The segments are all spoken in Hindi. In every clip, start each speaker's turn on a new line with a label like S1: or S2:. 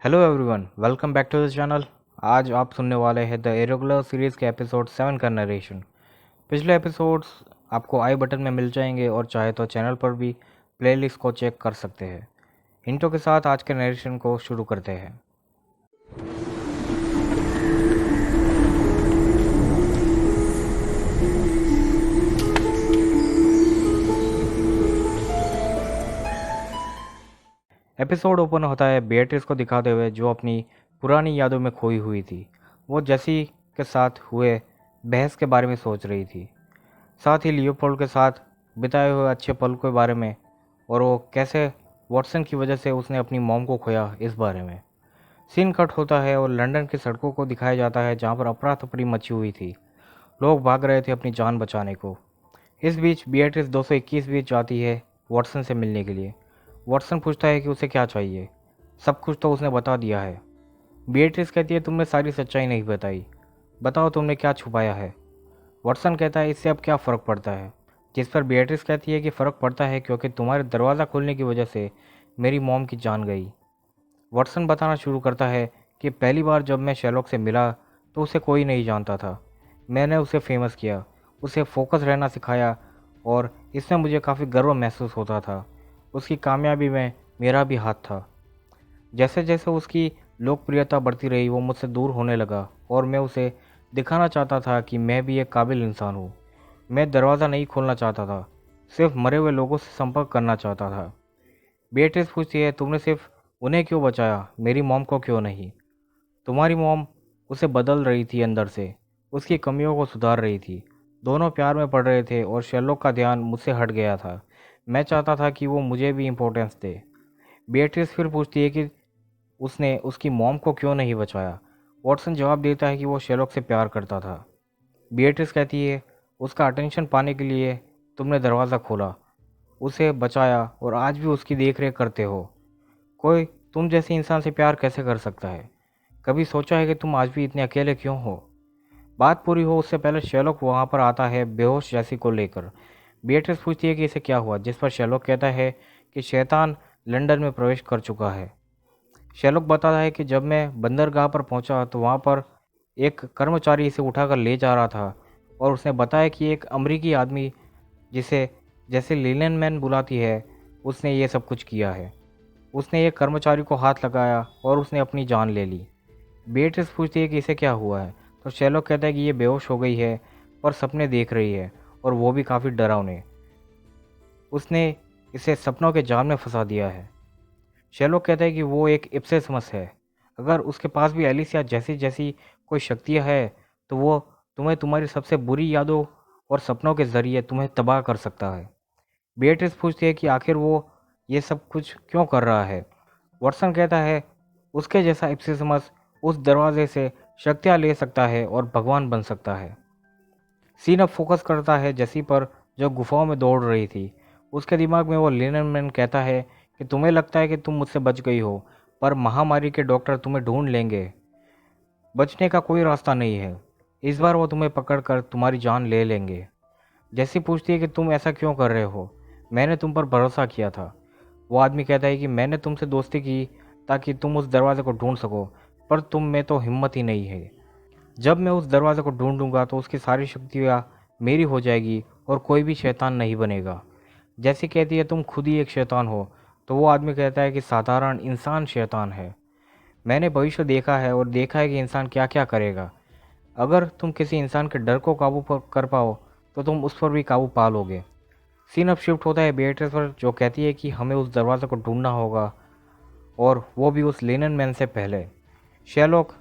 S1: Hello everyone, welcome back to the channel. आज आप सुनने वाले हैं द इरेगुलर सीरीज़ के एपिसोड 7 का नरेशन। पिछले एपिसोड्स आपको आई बटन में मिल जाएंगे और चाहे तो चैनल पर भी प्लेलिस्ट को चेक कर सकते हैं। इंट्रो के साथ आज के नरेशन को शुरू करते हैं। एपिसोड ओपन होता है बेatrice को दिखाते हुए जो अपनी पुरानी यादों में खोई हुई थी। वो जेसी के साथ हुए बहस के बारे में सोच रही थी, साथ ही लियोपोल्ड के साथ बिताए हुए अच्छे पल के बारे में, और वो कैसे वॉटसन की वजह से उसने अपनी मॉम को खोया इस बारे में। सीन कट होता है और लंदन की सड़कों को दिखाया जाता है जहाँ पर अफरा तफरी मची हुई थी। लोग भाग रहे थे अपनी जान बचाने को। इस बीच बेatrice 221 बीच जाती है वॉटसन से मिलने के लिए। वॉटसन पूछता है कि उसे क्या चाहिए। सब कुछ तो उसने बता दिया है। बेatrice कहती है तुमने सारी सच्चाई नहीं बताई, बताओ तुमने क्या छुपाया है। वॉटसन कहता है इससे अब क्या फ़र्क पड़ता है, जिस पर बेatrice कहती है कि फ़र्क पड़ता है क्योंकि तुम्हारे दरवाज़ा खोलने की वजह से मेरी मॉम की जान गई। वॉटसन बताना शुरू करता है कि पहली बार जब मैं शेरलॉक से मिला तो उसे कोई नहीं जानता था। मैंने उसे फेमस किया, उसे फोकस रहना सिखाया, और इसमें मुझे काफ़ी गर्व महसूस होता था। उसकी कामयाबी में मेरा भी हाथ था। जैसे जैसे उसकी लोकप्रियता बढ़ती रही वो मुझसे दूर होने लगा और मैं उसे दिखाना चाहता था कि मैं भी एक काबिल इंसान हूँ। मैं दरवाज़ा नहीं खोलना चाहता था, सिर्फ मरे हुए लोगों से संपर्क करना चाहता था। बेatrice पूछती है तुमने सिर्फ उन्हें क्यों बचाया, मेरी मॉम को क्यों नहीं। तुम्हारी मॉम उसे बदल रही थी अंदर से, उसकी कमियों को सुधार रही थी। दोनों प्यार में पड़ रहे थे और शेरलॉक का ध्यान मुझसे हट गया था। मैं चाहता था कि वो मुझे भी इम्पोर्टेंस दे। बेatrice फिर पूछती है कि उसने उसकी मॉम को क्यों नहीं बचाया। वॉटसन जवाब देता है कि वो शेरलॉक से प्यार करता था। बेatrice कहती है उसका अटेंशन पाने के लिए तुमने दरवाज़ा खोला, उसे बचाया और आज भी उसकी देखरेख करते हो। कोई तुम जैसे इंसान से प्यार कैसे कर सकता है। कभी सोचा है कि तुम आज भी इतने अकेले क्यों हो। बात पूरी हो उससे पहले शेरलॉक वहाँ पर आता है बेहोश जैसी को लेकर। बेatrice पूछती है कि इसे क्या हुआ, जिस पर शेरलॉक कहता है कि शैतान लंदन में प्रवेश कर चुका है। शेरलॉक बताता है कि जब मैं बंदरगाह पर पहुंचा तो वहां पर एक कर्मचारी इसे उठाकर ले जा रहा था और उसने बताया कि एक अमरीकी आदमी जिसे जैसे लिनन मैन बुलाती है उसने ये सब कुछ किया है। उसने एक कर्मचारी को हाथ लगाया और उसने अपनी जान ले ली। बेatrice पूछती है कि इसे क्या हुआ है, तो शेरलॉक कहता है कि ये बेहोश हो गई है और सपने देख रही है, और वो भी काफ़ी डरावने। उसने इसे सपनों के जाल में फंसा दिया है। शेरलॉक कहता है कि वो एक इप्सिसमस है। अगर उसके पास भी एलिसिया जैसी जैसी कोई शक्तियाँ है तो वो तुम्हें तुम्हारी सबसे बुरी यादों और सपनों के ज़रिए तुम्हें तबाह कर सकता है। बेatrice पूछती है कि आखिर वो ये सब कुछ क्यों कर रहा है। वॉटसन कहता है उसके जैसा इप्सिसमस उस दरवाजे से शक्तियाँ ले सकता है और भगवान बन सकता है। सीन अब फोकस करता है जैसी पर जो गुफाओं में दौड़ रही थी। उसके दिमाग में वो लिनन मैन कहता है कि तुम्हें लगता है कि तुम मुझसे बच गई हो, पर महामारी के डॉक्टर तुम्हें ढूंढ लेंगे। बचने का कोई रास्ता नहीं है। इस बार वो तुम्हें पकड़कर तुम्हारी जान ले लेंगे। जैसी पूछती है कि तुम ऐसा क्यों कर रहे हो, मैंने तुम पर भरोसा किया था। वो आदमी कहता है कि मैंने तुमसे दोस्ती की ताकि तुम उस दरवाजे को ढूंढ सको, पर तुम में तो हिम्मत ही नहीं है। जब मैं उस दरवाजे को ढूंढूंगा तो उसकी सारी शक्तियाँ मेरी हो जाएगी और कोई भी शैतान नहीं बनेगा। जैसी कहती है तुम खुद ही एक शैतान हो, तो वो आदमी कहता है कि साधारण इंसान शैतान है। मैंने भविष्य देखा है और देखा है कि इंसान क्या क्या करेगा। अगर तुम किसी इंसान के डर को काबू कर पाओ तो तुम उस पर भी काबू पा लोगे। सीन अब शिफ्ट होता है बेatrice पर जो कहती है कि हमें उस दरवाजे को ढूंढना होगा, और वो भी उस लेनन मैन से पहले। शेरलॉक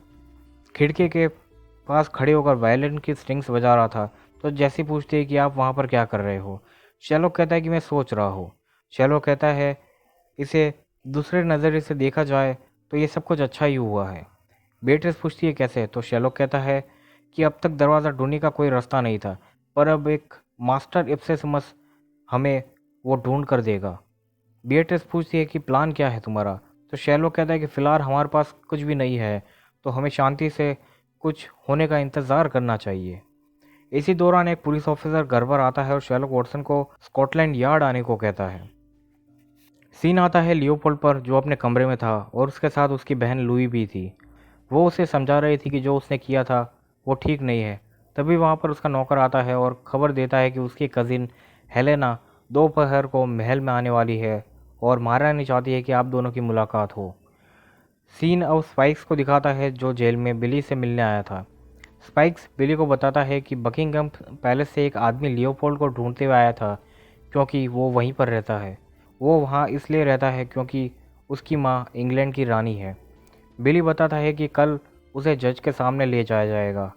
S1: खिड़की के पास खड़े होकर वायलिन की स्ट्रिंग्स बजा रहा था, तो जैसी पूछती है कि आप वहाँ पर क्या कर रहे हो। शेरलॉक कहता है कि मैं सोच रहा हूँ। शेरलॉक कहता है इसे दूसरे नज़रिए से देखा जाए तो ये सब कुछ अच्छा ही हुआ है। बेatrice पूछती है कैसे, तो शेरलॉक कहता है कि अब तक दरवाज़ा ढूंढने का कोई रास्ता नहीं था, पर अब एक मास्टर इप्सिसमस हमें वो ढूंढ कर देगा। बेatrice पूछती है कि प्लान क्या है तुम्हारा, तो शेरलॉक कहता है कि फ़िलहाल हमारे पास कुछ भी नहीं है, तो हमें शांति से कुछ होने का इंतज़ार करना चाहिए। इसी दौरान एक पुलिस ऑफिसर घर पर आता है और शेरलॉक वॉटसन को स्कॉटलैंड यार्ड आने को कहता है। सीन आता है लियोपोल्ड पर, जो अपने कमरे में था और उसके साथ उसकी बहन लुई भी थी। वो उसे समझा रही थी कि जो उसने किया था वो ठीक नहीं है। तभी वहाँ पर उसका नौकर आता है और खबर देता है कि उसकी कज़िन हेलेना दोपहर को महल में आने वाली है और महारानी चाहती है कि आप दोनों की मुलाकात हो। सीन अब स्पाइक्स को दिखाता है, जो जेल में बिली से मिलने आया था। स्पाइक्स बिली को बताता है कि बकिंगम पैलेस से एक आदमी लियोपोल्ड को ढूंढते हुए आया था, क्योंकि वो वहीं पर रहता है। वो वहाँ इसलिए रहता है क्योंकि उसकी माँ इंग्लैंड की रानी है। बिली बताता है कि कल उसे जज के सामने ले जाया जाएगा।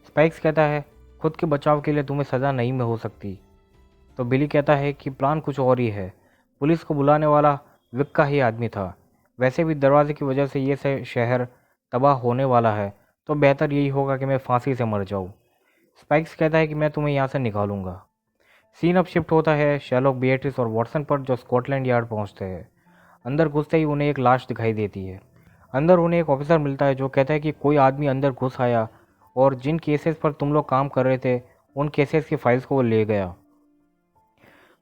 S1: स्पाइक्स कहता है, खुद के बचाव के लिए तुम्हें सज़ा नहीं में हो सकती। तो बिली कहता है कि प्लान कुछ और ही है। पुलिस को बुलाने वाला विक का ही आदमी था। वैसे भी दरवाजे की वजह से ये शहर तबाह होने वाला है, तो बेहतर यही होगा कि मैं फांसी से मर जाऊँ। स्पाइक्स कहता है कि मैं तुम्हें यहाँ से निकालूंगा। सीन अब शिफ्ट होता है शेरलॉक, बिएट्रिस और वॉटसन पर, जो स्कॉटलैंड यार्ड पहुँचते हैं। अंदर घुसते ही उन्हें एक लाश दिखाई देती है। अंदर उन्हें एक ऑफिसर मिलता है जो कहता है कि कोई आदमी अंदर घुस आया और जिन केसेस पर तुम लोग काम कर रहे थे उन केसेस की फाइल्स को वो ले गया।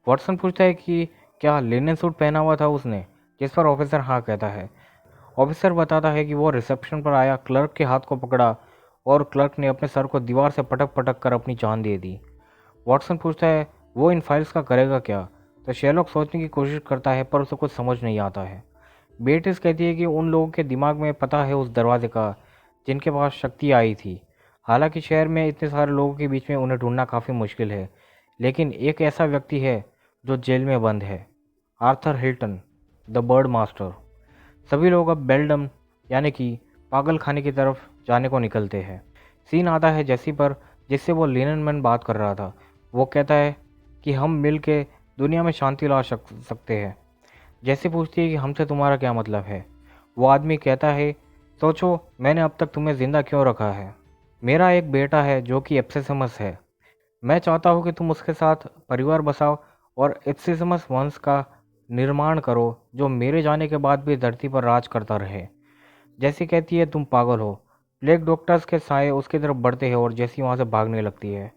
S1: वॉटसन पूछता है कि क्या लिनन सूट पहना हुआ था उसने, जिस पर ऑफिसर हाँ कहता है। ऑफिसर बताता है कि वो रिसेप्शन पर आया, क्लर्क के हाथ को पकड़ा और क्लर्क ने अपने सर को दीवार से पटक पटक कर अपनी जान दे दी। वॉटसन पूछता है वो इन फाइल्स का करेगा क्या, तो शेरलॉक सोचने की कोशिश करता है पर उसे कुछ समझ नहीं आता है। बेटिस कहती है कि उन लोगों के दिमाग में पता है उस दरवाजे का जिनके पास शक्ति आई थी। हालांकि शहर में इतने सारे लोगों के बीच में उन्हें ढूंढना काफ़ी मुश्किल है, लेकिन एक ऐसा व्यक्ति है जो जेल में बंद है, Arthur Hilton, the bird master. सभी लोग अब बेल्डम यानी कि पागल खाने की तरफ जाने को निकलते हैं। सीन आता है जैसी पर, जिससे वो लिननमैन बात कर रहा था। वो कहता है कि हम मिल के दुनिया में शांति ला सकते हैं। जैसे पूछती है कि हमसे तुम्हारा क्या मतलब है। वो आदमी कहता है, सोचो मैंने अब तक तुम्हें ज़िंदा क्यों रखा है। मेरा एक बेटा है जो कि एप्सिसमस है। मैं चाहता हूँ कि तुम उसके साथ परिवार बसाओ और एप्सिसमस वंश का निर्माण करो, जो मेरे जाने के बाद भी धरती पर राज करता रहे। जैसी कहती है तुम पागल हो। प्लेग डॉक्टर्स के साए उसकी तरफ बढ़ते हैं और जैसी वहाँ से भागने लगती है।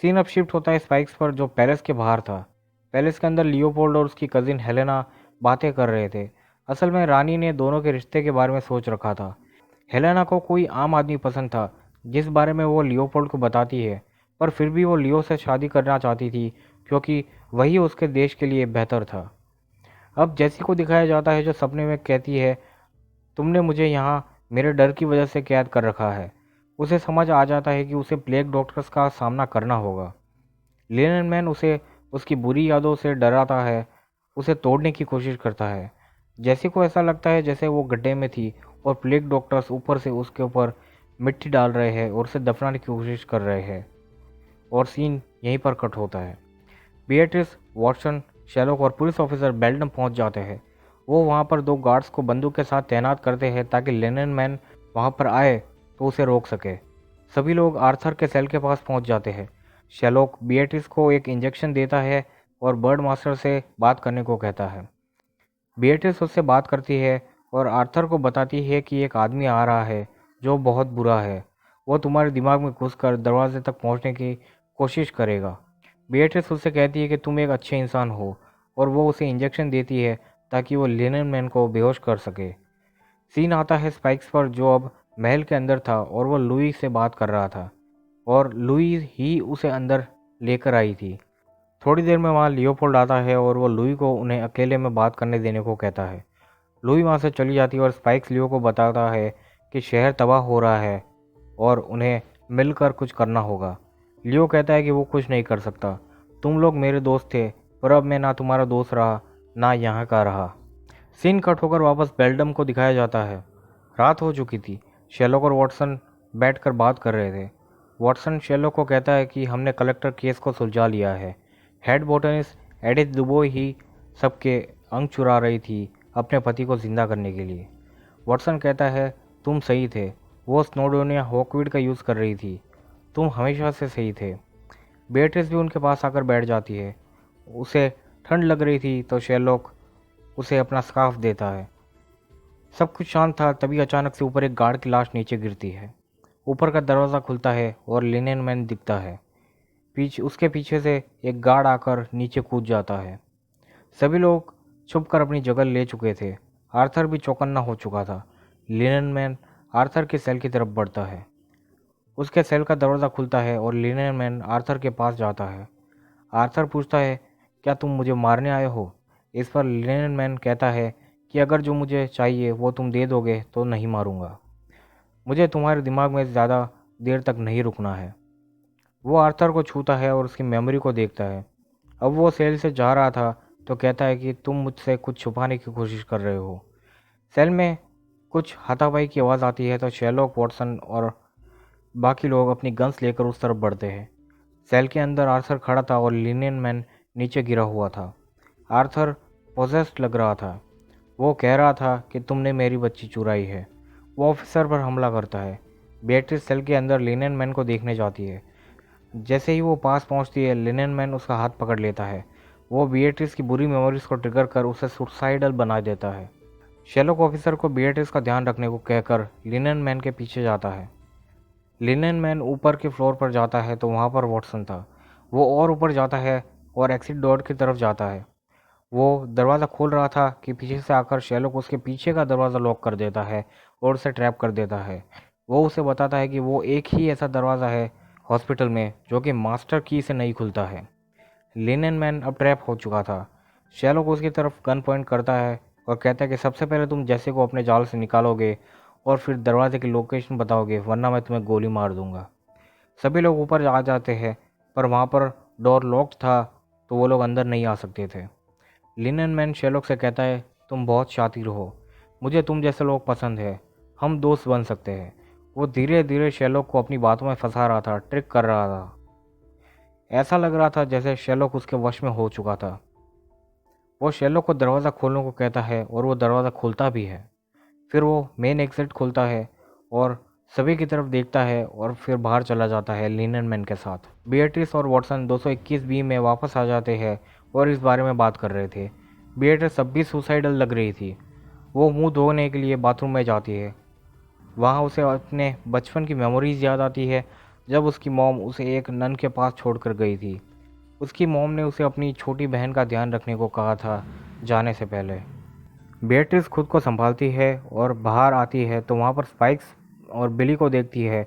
S1: सीन अब शिफ्ट होता है स्पाइक्स पर, जो पैलेस के बाहर था। पैलेस के अंदर लियोपोल्ड और उसकी कजिन हेलेना बातें कर रहे थे। असल में रानी ने दोनों के रिश्ते के बारे में सोच रखा था। हेलेना को कोई आम आदमी पसंद था, जिस बारे में वो लियोपोल्ड को बताती है, पर फिर भी वो लियो से शादी करना चाहती थी क्योंकि वही उसके देश के लिए बेहतर था। अब जैसी को दिखाया जाता है, जो सपने में कहती है, तुमने मुझे यहाँ मेरे डर की वजह से कैद कर रखा है। उसे समझ आ जाता है कि उसे प्लेग डॉक्टर्स का सामना करना होगा। लिननमैन उसे उसकी बुरी यादों से डराता है, उसे तोड़ने की कोशिश करता है। जैसी को ऐसा लगता है जैसे वो गड्ढे में थी और प्लेग डॉक्टर्स ऊपर से उसके ऊपर मिट्टी डाल रहे हैं और उसे दफनाने की कोशिश कर रहे हैं। और सीन यहीं पर कट होता है। बिएट्रिस, वॉटसन, शेरलॉक और पुलिस ऑफिसर बेल्डम पहुंच जाते हैं। वो वहां पर दो गार्ड्स को बंदूक के साथ तैनात करते हैं ताकि लिननमैन वहां पर आए तो उसे रोक सके। सभी लोग आर्थर के सेल के पास पहुंच जाते हैं। शेरलॉक बिएट्रिस को एक इंजेक्शन देता है और बर्ड मास्टर से बात करने को कहता है। बिएट्रिस उससे बात करती है और आर्थर को बताती है कि एक आदमी आ रहा है जो बहुत बुरा है। वो तुम्हारे दिमाग में घुसकर दरवाजे तक पहुंचने की कोशिश करेगा। बिएट्रिस उससे कहती है कि तुम एक अच्छे इंसान हो और वो उसे इंजेक्शन देती है ताकि वो लिननमैन को बेहोश कर सके। सीन आता है स्पाइक्स पर, जो अब महल के अंदर था और वो लुई से बात कर रहा था और लुई ही उसे अंदर लेकर आई थी। थोड़ी देर में वहाँ लियोपोल्ड आता है और वो लुई को उन्हें अकेले में बात करने देने को कहता है। लुई वहाँ से चली जाती है और स्पाइक्स लियो को बताता है कि शहर तबाह हो रहा है और उन्हें मिलकर कुछ करना होगा। लियो कहता है कि वो कुछ नहीं कर सकता। तुम लोग मेरे दोस्त थे, पर अब मैं ना तुम्हारा दोस्त रहा ना यहाँ का रहा। सीन कट होकर वापस बेल्डम को दिखाया जाता है। रात हो चुकी थी। शेरलॉक और वॉटसन बैठकर बात कर रहे थे। वॉटसन शेरलॉक को कहता है कि हमने कलेक्टर केस को सुलझा लिया है। हेड बोटनिस्ट एडिथ दुबोई ही सबके अंग चुरा रही थी अपने पति को जिंदा करने के लिए। वॉटसन कहता है, तुम सही थे। वो स्नोडोनिया हॉकवीड का यूज़ कर रही थी। तुम हमेशा से सही थे। बेट्रिस भी उनके पास आकर बैठ जाती है। उसे ठंड लग रही थी तो शेरलॉक उसे अपना स्कार्फ देता है। सब कुछ शांत था, तभी अचानक से ऊपर एक गार्ड की लाश नीचे गिरती है। ऊपर का दरवाज़ा खुलता है और लिनेनमैन दिखता है। उसके पीछे से एक गार्ड आकर नीचे कूद जाता है। सभी लोग छुपकर अपनी जगह ले चुके थे। आर्थर भी चौकन्ना हो चुका था। लिनन मैन आर्थर के सेल की तरफ बढ़ता है। उसके सेल का दरवाज़ा खुलता है और लिनन मैन आर्थर के पास जाता है। आर्थर पूछता है, क्या तुम मुझे मारने आए हो? इस पर लिनन मैन कहता है कि अगर जो मुझे चाहिए वो तुम दे दोगे तो नहीं मारूंगा। मुझे तुम्हारे दिमाग में ज़्यादा देर तक नहीं रुकना है। वो आर्थर को छूता है और उसकी मेमोरी को देखता है। अब वो सेल से जा रहा था तो कहता है कि तुम मुझसे कुछ छुपाने की कोशिश कर रहे हो। सेल में कुछ हाथापाई की आवाज़ आती है तो शेरलॉक वॉटसन और बाकी लोग अपनी गन्स लेकर उस तरफ बढ़ते हैं। सेल के अंदर आर्थर खड़ा था और लिनियन मैन नीचे गिरा हुआ था। आर्थर पोजेस्ड लग रहा था। वो कह रहा था कि तुमने मेरी बच्ची चुराई है। वो ऑफिसर पर हमला करता है। बेट्रिस सेल के अंदर लिनियन मैन को देखने जाती है। जैसे ही वो पास पहुंचती है, लिनन मैन उसका हाथ पकड़ लेता है। वो बिएट्रिस की बुरी मेमोरीज को ट्रिगर कर उसे सुसाइडल बना देता है। शेरलॉक ऑफिसर को बिएट्रिस का ध्यान रखने को कहकर लिनन मैन के पीछे जाता है। लिनन मैन ऊपर के फ्लोर पर जाता है तो वहाँ पर वॉटसन था। वो और ऊपर जाता है और एग्जिट डोर की तरफ जाता है। वो दरवाज़ा खोल रहा था कि पीछे से आकर शेरलॉक उसके पीछे का दरवाज़ा लॉक कर देता है और उसे ट्रैप कर देता है। वो उसे बताता है कि वो एक ही ऐसा दरवाज़ा है हॉस्पिटल में जो कि मास्टर की से नहीं खुलता है। लिनन मैन अब ट्रैप हो चुका था। शेरलॉक उसकी तरफ गन पॉइंट करता है और कहता है कि सबसे पहले तुम जैसे को अपने जाल से निकालोगे और फिर दरवाजे की लोकेशन बताओगे, वरना मैं तुम्हें गोली मार दूंगा। सभी लोग ऊपर आ जाते हैं पर वहाँ पर डोर लॉक्ड था तो वो लोग अंदर नहीं आ सकते थे। लिनन मैन शेरलॉक से कहता है, तुम बहुत शातिर हो, मुझे तुम जैसे लोग पसंद है, हम दोस्त बन सकते हैं। वो धीरे धीरे शेरलॉक को अपनी बातों में फंसा रहा था, ट्रिक कर रहा था। ऐसा लग रहा था जैसे शेरलॉक उसके वश में हो चुका था। वो शेरलॉक को दरवाज़ा खोलने को कहता है और वो दरवाज़ा खोलता भी है। फिर वो मेन एग्जिट खोलता है और सभी की तरफ देखता है और फिर बाहर चला जाता है लिनन मैन के साथ। बिएट्रिस और वॉटसन 221 बी में वापस आ जाते हैं और इस बारे में बात कर रहे थे। बिएट्रिस अब भी सुसाइडल लग रही थी। वो मुंह धोने के लिए बाथरूम में जाती है। वहाँ उसे अपने बचपन की मेमोरीज याद आती है जब उसकी मॉम उसे एक नन के पास छोड़कर गई थी। उसकी मॉम ने उसे अपनी छोटी बहन का ध्यान रखने को कहा था जाने से पहले। बेatrice खुद को संभालती है और बाहर आती है तो वहाँ पर स्पाइक्स और बिली को देखती है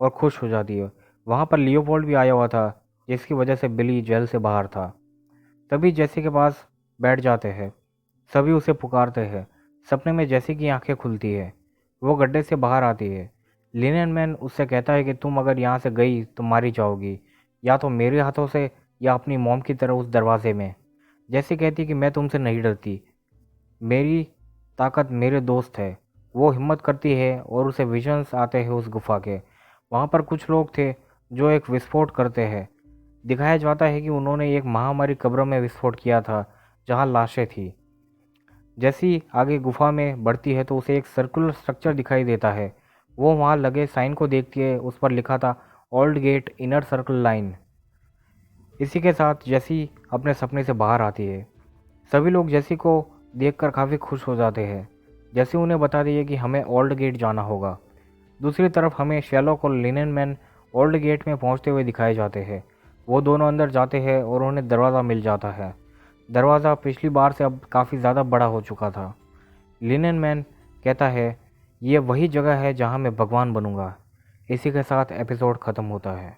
S1: और खुश हो जाती है। वहाँ पर लियोपोल्ड भी आया हुआ था जिसकी वजह से बिली जेल से बाहर था। तभी जेसी के पास बैठ जाते हैं। सभी उसे पुकारते हैं। सपने में जेसी की आंखें खुलती है। वो गड्ढे से बाहर आती है। लिनन मैन उससे कहता है कि तुम अगर यहाँ से गई तो मारी जाओगी, या तो मेरे हाथों से या अपनी मॉम की तरह उस दरवाजे में। जैसे कहती कि मैं तुमसे नहीं डरती, मेरी ताकत मेरे दोस्त है। वो हिम्मत करती है और उसे विजन्स आते हैं उस गुफा के। वहाँ पर कुछ लोग थे जो एक विस्फोट करते हैं। दिखाया जाता है कि उन्होंने एक महामारी कब्र में विस्फोट किया था जहाँ लाशें थी। जैसी आगे गुफा में बढ़ती है तो उसे एक सर्कुलर स्ट्रक्चर दिखाई देता है। वो वहाँ लगे साइन को देखती है, उस पर लिखा था old gate inner circle line. इसी के साथ जैसी अपने सपने से बाहर आती है। सभी लोग जैसी को देखकर काफ़ी खुश हो जाते हैं। जैसी उन्हें बताती है कि हमें ओल्ड गेट जाना होगा। दूसरी तरफ हमें शेरलॉक और लिनन मैन ओल्ड गेट में पहुंचते हुए दिखाए जाते हैं। वो दोनों अंदर जाते हैं और उन्हें दरवाज़ा मिल जाता है। दरवाज़ा पिछली बार से अब काफ़ी ज़्यादा बड़ा हो चुका था। लिनन मैन कहता है, ये वही जगह है जहाँ मैं भगवान बनूंगा। इसी के साथ एपिसोड ख़त्म होता है।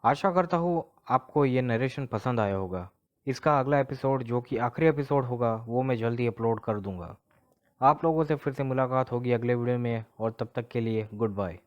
S1: आशा करता हूँ आपको ये नरेशन पसंद आया होगा। इसका अगला एपिसोड जो कि आखिरी एपिसोड होगा वो मैं जल्दी अपलोड कर दूंगा। आप लोगों से फिर से मुलाकात होगी अगले वीडियो में, और तब तक के लिए गुड बाय।